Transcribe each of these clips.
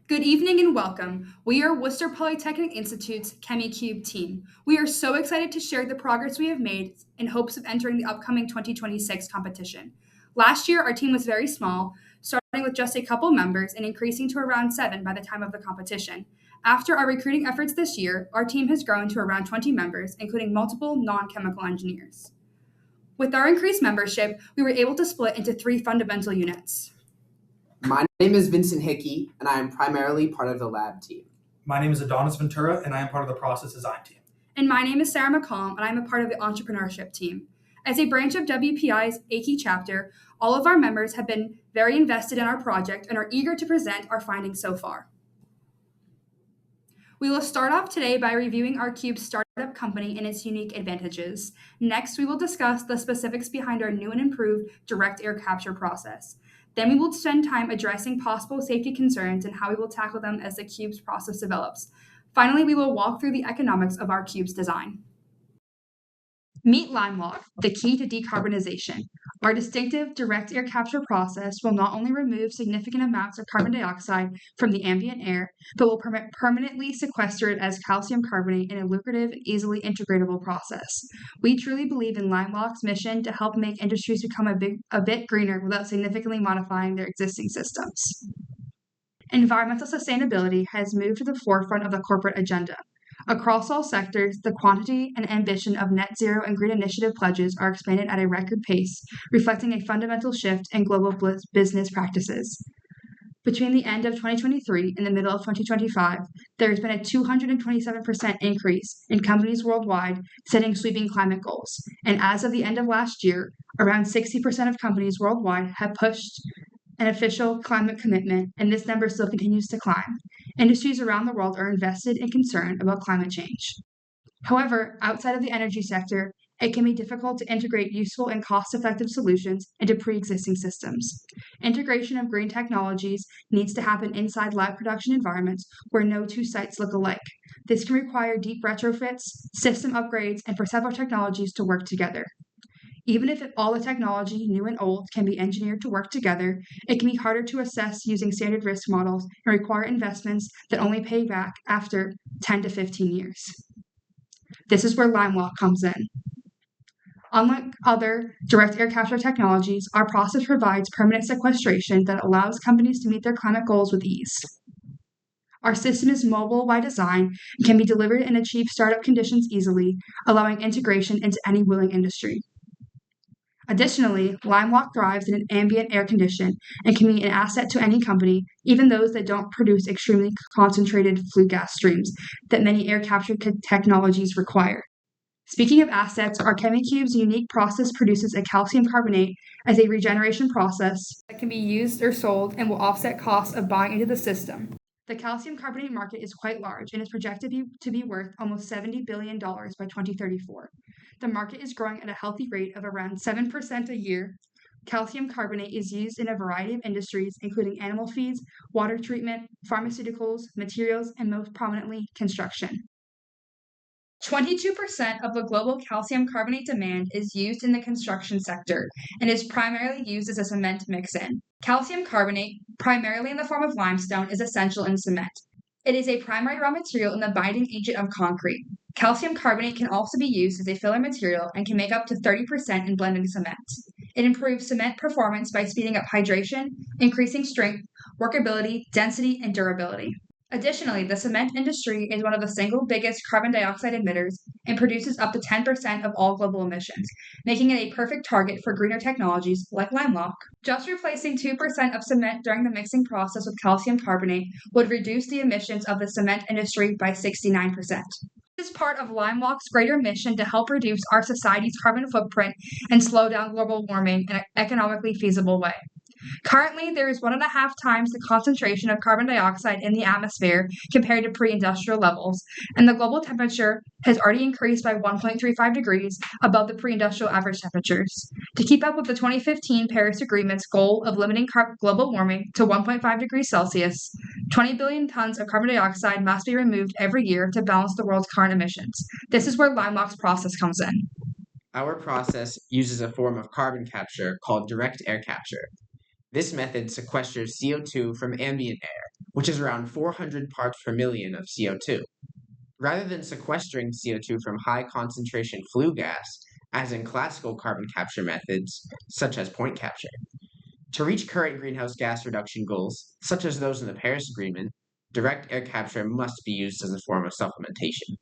Good evening and welcome. We are Worcester Polytechnic Institute's ChemE Cube team. We are so excited to share the progress we have made in hopes of entering the upcoming 2026 competition. Last year, our team was very small, starting with just a couple members and increasing to around 7 by the time of the competition. After our recruiting efforts this year, our team has grown to around 20 members, including multiple non-chemical engineers. With our increased membership, we were able to split into 3 fundamental units. My name is Vincent Hickey, and I am primarily part of the lab team. My name is Adonis Ventura, and I am part of the process design team. And my name is Sarah McCollum, and I'm a part of the entrepreneurship team. As a branch of WPI's AKI chapter, all of our members have been very invested in our project and are eager to present our findings so far. We will start off today by reviewing our Cube startup company and its unique advantages. Next, we will discuss the specifics behind our new and improved direct air capture process. Then we will spend time addressing possible safety concerns and how we will tackle them as the Cube's process develops. Finally, we will walk through the economics of our Cube's design. Meet LimeWalk, the key to decarbonization. Our distinctive direct air capture process will not only remove significant amounts of carbon dioxide from the ambient air, but will permanently sequester it as calcium carbonate in a lucrative and easily integratable process. We truly believe in LimeWalk's mission to help make industries become a bit greener without significantly modifying their existing systems. Environmental sustainability has moved to the forefront of the corporate agenda. Across all sectors, the quantity and ambition of net zero and green initiative pledges are expanded at a record pace, reflecting a fundamental shift in global business practices. Between the end of 2023 and the middle of 2025, there has been a 227% increase in companies worldwide setting sweeping climate goals. And as of the end of last year, around 60% of companies worldwide have pushed an official climate commitment, and this number still continues to climb. Industries around the world are invested and concerned about climate change. However, outside of the energy sector, it can be difficult to integrate useful and cost-effective solutions into pre-existing systems. Integration of green technologies needs to happen inside lab production environments where no two sites look alike. This can require deep retrofits, system upgrades, and for several technologies to work together. Even if all the technology, new and old, can be engineered to work together, it can be harder to assess using standard risk models and require investments that only pay back after 10 to 15 years. This is where LimeWalk comes in. Unlike other direct air capture technologies, our process provides permanent sequestration that allows companies to meet their climate goals with ease. Our system is mobile by design and can be delivered and achieve startup conditions easily, allowing integration into any willing industry. Additionally, LimeWalk thrives in an ambient air condition and can be an asset to any company, even those that don't produce extremely concentrated flue gas streams that many air capture technologies require. Speaking of assets, our ChemE Cube's unique process produces a calcium carbonate as a regeneration process that can be used or sold and will offset costs of buying into the system. The calcium carbonate market is quite large and is projected to be worth almost $70 billion by 2034. The market is growing at a healthy rate of around 7% a year. Calcium carbonate is used in a variety of industries, including animal feeds, water treatment, pharmaceuticals, materials, and most prominently, construction. 22% of the global calcium carbonate demand is used in the construction sector and is primarily used as a cement mix-in. Calcium carbonate, primarily in the form of limestone, is essential in cement. It is a primary raw material in the binding agent of concrete. Calcium carbonate can also be used as a filler material and can make up to 30% in blending cement. It improves cement performance by speeding up hydration, increasing strength, workability, density, and durability. Additionally, the cement industry is one of the single biggest carbon dioxide emitters and produces up to 10% of all global emissions, making it a perfect target for greener technologies like LimeWalk. Just replacing 2% of cement during the mixing process with calcium carbonate would reduce the emissions of the cement industry by 69%. This is part of LimeWalk's greater mission to help reduce our society's carbon footprint and slow down global warming in an economically feasible way. Currently, there is 1.5 times the concentration of carbon dioxide in the atmosphere compared to pre-industrial levels, and the global temperature has already increased by 1.35 degrees above the pre-industrial average temperatures. To keep up with the 2015 Paris Agreement's goal of limiting global warming to 1.5 degrees Celsius, 20 billion tons of carbon dioxide must be removed every year to balance the world's current emissions. This is where LimeWalk's process comes in. Our process uses a form of carbon capture called direct air capture. This method sequesters CO2 from ambient air, which is around 400 parts per million of CO2. Rather than sequestering CO2 from high-concentration flue gas, as in classical carbon capture methods, such as point capture. To reach current greenhouse gas reduction goals, such as those in the Paris Agreement, direct air capture must be used as a form of supplementation.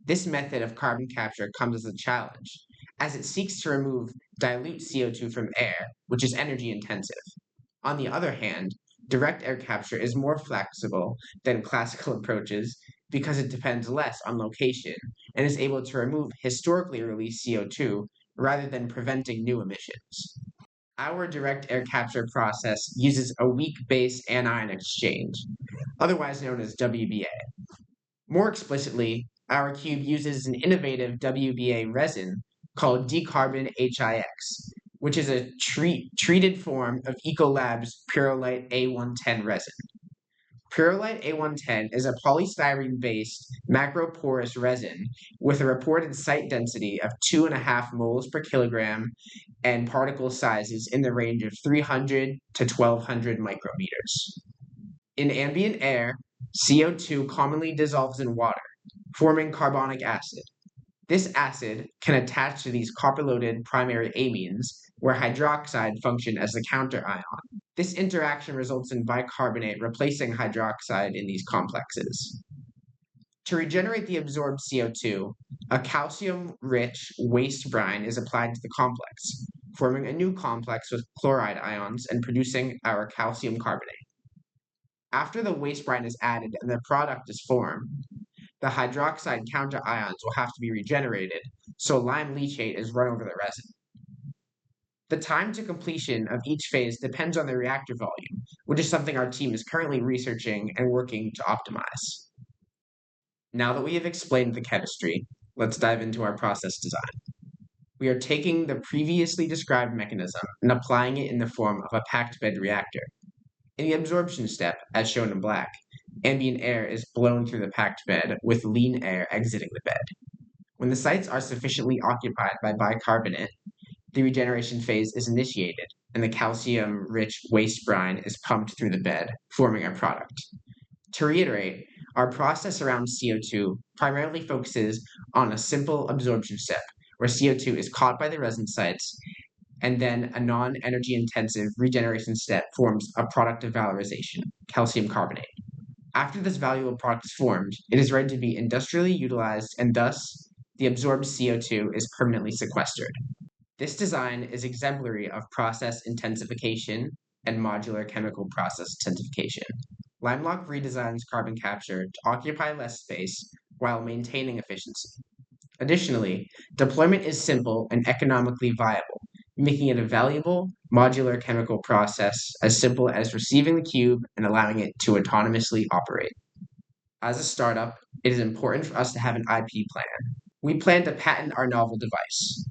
This method of carbon capture comes as a challenge, as it seeks to remove dilute CO2 from air, which is energy intensive. On the other hand, direct air capture is more flexible than classical approaches because it depends less on location and is able to remove historically released CO2 rather than preventing new emissions. Our direct air capture process uses a weak base anion exchange, otherwise known as WPI. More explicitly, our cube uses an innovative WPI resin called decarbon HIX, which is a treated form of Ecolab's Purolite A110 resin. Purolite A110 is a polystyrene-based macroporous resin with a reported site density of 2.5 moles per kilogram and particle sizes in the range of 300 to 1200 micrometers. In ambient air, CO2 commonly dissolves in water, forming carbonic acid. This acid can attach to these copper-loaded primary amines, where hydroxide function as the counter-ion. This interaction results in bicarbonate replacing hydroxide in these complexes. To regenerate the absorbed CO2, a calcium-rich waste brine is applied to the complex, forming a new complex with chloride ions and producing our calcium carbonate. After the waste brine is added and the product is formed, the hydroxide counter-ions will have to be regenerated, so lime leachate is run over the resin. The time to completion of each phase depends on the reactor volume, which is something our team is currently researching and working to optimize. Now that we have explained the chemistry, let's dive into our process design. We are taking the previously described mechanism and applying it in the form of a packed bed reactor. In the absorption step, as shown in black, ambient air is blown through the packed bed with lean air exiting the bed. When the sites are sufficiently occupied by bicarbonate, the regeneration phase is initiated, and the calcium-rich waste brine is pumped through the bed, forming our product. To reiterate, our process around CO2 primarily focuses on a simple absorption step, where CO2 is caught by the resin sites, and then a non-energy intensive regeneration step forms a product of valorization, calcium carbonate. After this valuable product is formed, it is ready to be industrially utilized, and thus, the absorbed CO2 is permanently sequestered. This design is exemplary of process intensification and modular chemical process intensification. LimeLock redesigns carbon capture to occupy less space while maintaining efficiency. Additionally, deployment is simple and economically viable, making it a valuable, modular chemical process as simple as receiving the cube and allowing it to autonomously operate. As a startup, it is important for us to have an IP plan. We plan to patent our novel device.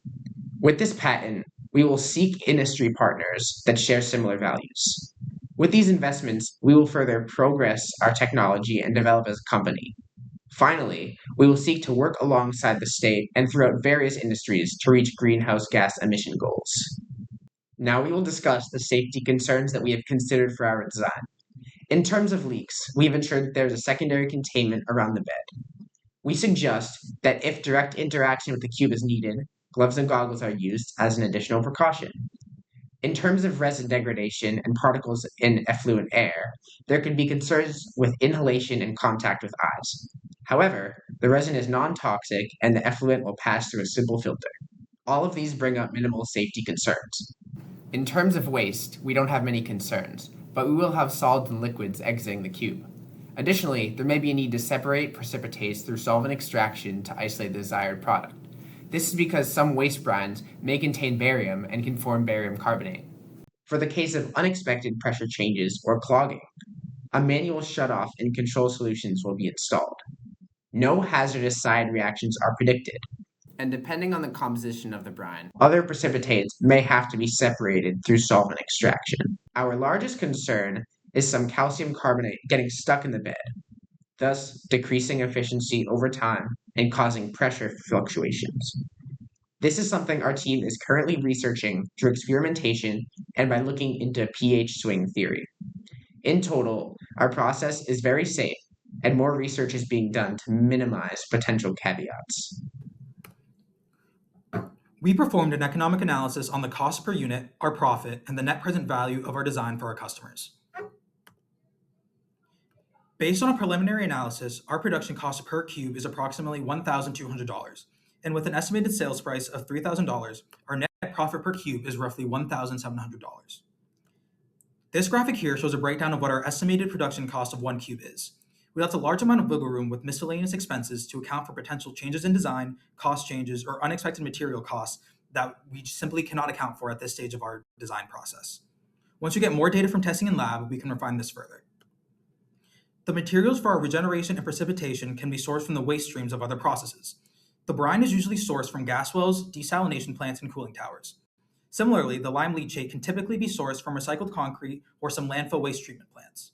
With this patent, we will seek industry partners that share similar values. With these investments, we will further progress our technology and develop as a company. Finally, we will seek to work alongside the state and throughout various industries to reach greenhouse gas emission goals. Now we will discuss the safety concerns that we have considered for our design. In terms of leaks, we have ensured that there is a secondary containment around the bed. We suggest that if direct interaction with the cube is needed, gloves and goggles are used as an additional precaution. In terms of resin degradation and particles in effluent air, there could be concerns with inhalation and contact with eyes. However, the resin is non-toxic and the effluent will pass through a simple filter. All of these bring up minimal safety concerns. In terms of waste, we don't have many concerns, but we will have solids and liquids exiting the cube. Additionally, there may be a need to separate precipitates through solvent extraction to isolate the desired product. This is because some waste brines may contain barium and can form barium carbonate. For the case of unexpected pressure changes or clogging, a manual shutoff and control solutions will be installed. No hazardous side reactions are predicted, and depending on the composition of the brine, other precipitates may have to be separated through solvent extraction. Our largest concern is some calcium carbonate getting stuck in the bed, thus decreasing efficiency over time and causing pressure fluctuations. This is something our team is currently researching through experimentation and by looking into pH swing theory. In total, Our process is very safe, and more research is being done to minimize potential caveats. We performed an economic analysis on the cost per unit, our profit, and the net present value of our design for our customers. Based on a preliminary analysis, our production cost per cube is approximately $1,200, and with an estimated sales price of $3,000, our net profit per cube is roughly $1,700. This graphic here shows a breakdown of what our estimated production cost of one cube is. We left a large amount of wiggle room with miscellaneous expenses to account for potential changes in design, cost changes, or unexpected material costs that we simply cannot account for at this stage of our design process. Once we get more data from testing in lab, we can refine this further. The materials for our regeneration and precipitation can be sourced from the waste streams of other processes. The brine is usually sourced from gas wells, desalination plants, and cooling towers. Similarly, the lime leachate can typically be sourced from recycled concrete or some landfill waste treatment plants.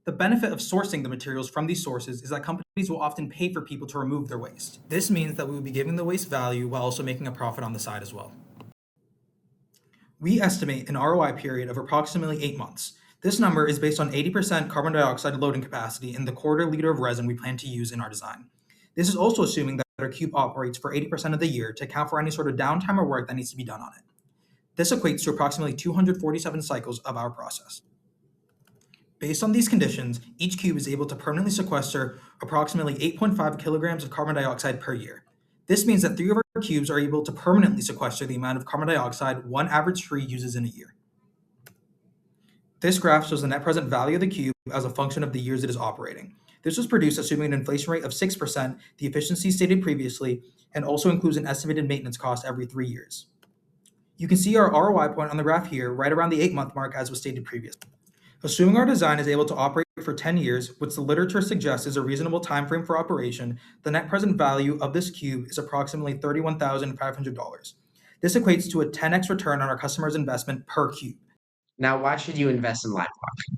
The benefit of sourcing the materials from these sources is that companies will often pay for people to remove their waste. This means that we will be giving the waste value while also making a profit on the side as well. We estimate an ROI period of approximately 8 months. This number is based on 80% carbon dioxide loading capacity in the quarter liter of resin we plan to use in our design. This is also assuming that our cube operates for 80% of the year to account for any sort of downtime or work that needs to be done on it. This equates to approximately 247 cycles of our process. Based on these conditions, each cube is able to permanently sequester approximately 8.5 kilograms of carbon dioxide per year. This means that 3 of our cubes are able to permanently sequester the amount of carbon dioxide one average tree uses in a year. This graph shows the net present value of the cube as a function of the years it is operating. This was produced assuming an inflation rate of 6%, the efficiency stated previously, and also includes an estimated maintenance cost every 3 years. You can see our ROI point on the graph here, right around the 8-month mark as was stated previously. Assuming our design is able to operate for 10 years, which the literature suggests is a reasonable time frame for operation, the net present value of this cube is approximately $31,500. This equates to a 10x return on our customer's investment per cube. Now, why should you invest in LimeBlock?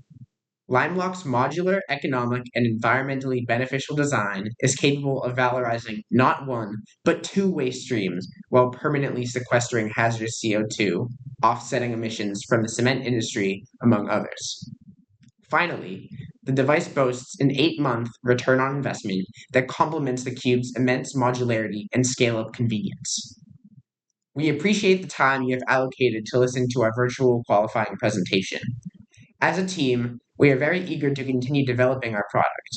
LimeBlock's modular, economic, and environmentally beneficial design is capable of valorizing not one, but 2 waste streams while permanently sequestering hazardous CO2, offsetting emissions from the cement industry, among others. Finally, the device boasts an 8-month return on investment that complements the cube's immense modularity and scale-up convenience. We appreciate the time you have allocated to listen to our virtual qualifying presentation. As a team, we are very eager to continue developing our product.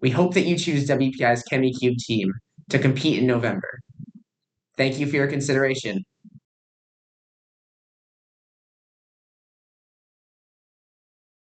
We hope that you choose WPI's ChemE Cube team to compete in November. Thank you for your consideration.